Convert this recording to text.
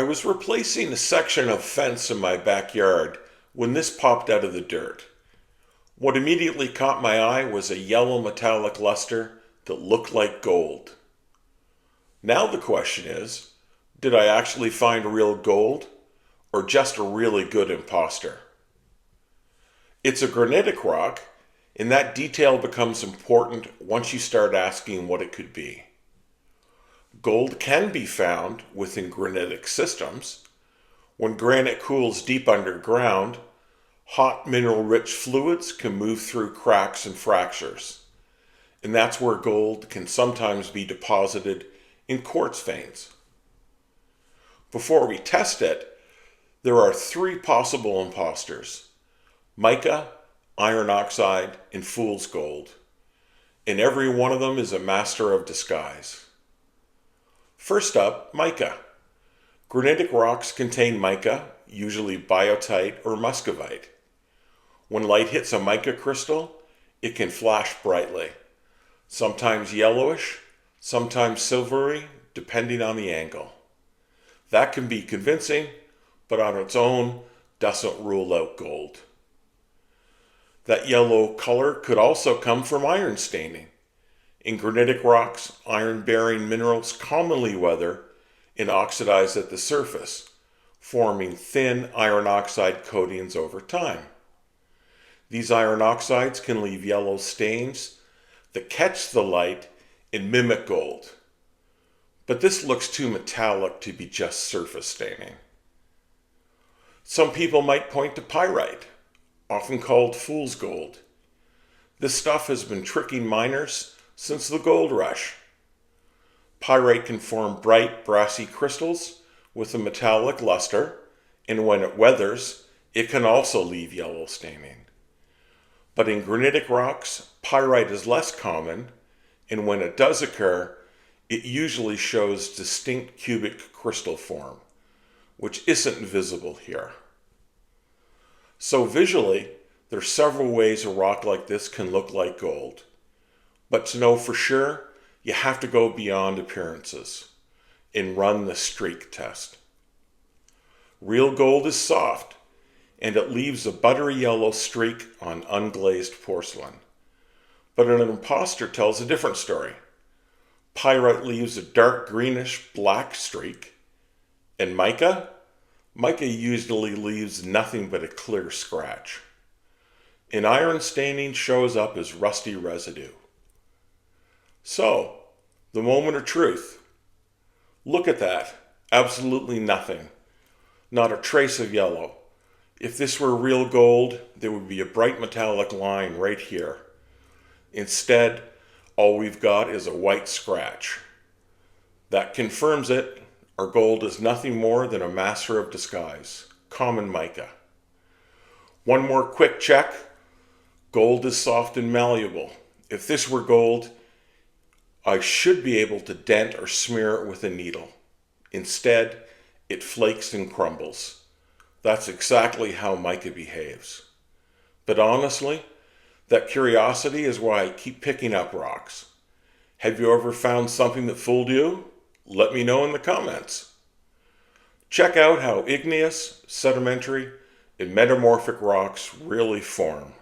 I was replacing a section of fence in my backyard when this popped out of the dirt. What immediately caught my eye was a yellow metallic luster that looked like gold. Now the question is, did I actually find real gold or just a really good imposter? It's a granitic rock, and that detail becomes important once you start asking what it could be. Gold can be found within granitic systems. When granite cools deep underground, hot mineral-rich fluids can move through cracks and fractures. And that's where gold can sometimes be deposited in quartz veins. Before we test it, there are 3 possible imposters: mica, iron oxide, and fool's gold. And every one of them is a master of disguise. First up, mica. Granitic rocks contain mica, usually biotite or muscovite. When light hits a mica crystal, it can flash brightly, sometimes yellowish, sometimes silvery, depending on the angle. That can be convincing, but on its own doesn't rule out gold. That yellow color could also come from iron staining. In granitic rocks, iron-bearing minerals commonly weather and oxidize at the surface, forming thin iron oxide coatings over time. These iron oxides can leave yellow stains that catch the light and mimic gold. But this looks too metallic to be just surface staining. Some people might point to pyrite, often called fool's gold. This stuff has been tricking miners since the gold rush. Pyrite can form bright, brassy crystals with a metallic luster, and when it weathers, it can also leave yellow staining. But in granitic rocks, pyrite is less common, and when it does occur, it usually shows distinct cubic crystal form, which isn't visible here. So visually, there are several ways a rock like this can look like gold. But to know for sure, you have to go beyond appearances and run the streak test. Real gold is soft, and it leaves a buttery yellow streak on unglazed porcelain. But an imposter tells a different story. Pyrite leaves a dark greenish black streak, and mica usually leaves nothing but a clear scratch. And iron staining shows up as rusty residue. So, the moment of truth. Look at that. Absolutely nothing. Not a trace of yellow. If this were real gold, there would be a bright metallic line right here. Instead, all we've got is a white scratch. That confirms it. Our gold is nothing more than a master of disguise, common mica. One more quick check. Gold is soft and malleable. If this were gold, I should be able to dent or smear it with a needle. Instead, it flakes and crumbles. That's exactly how mica behaves. But honestly, that curiosity is why I keep picking up rocks. Have you ever found something that fooled you? Let me know in the comments. Check out how igneous, sedimentary, and metamorphic rocks really form.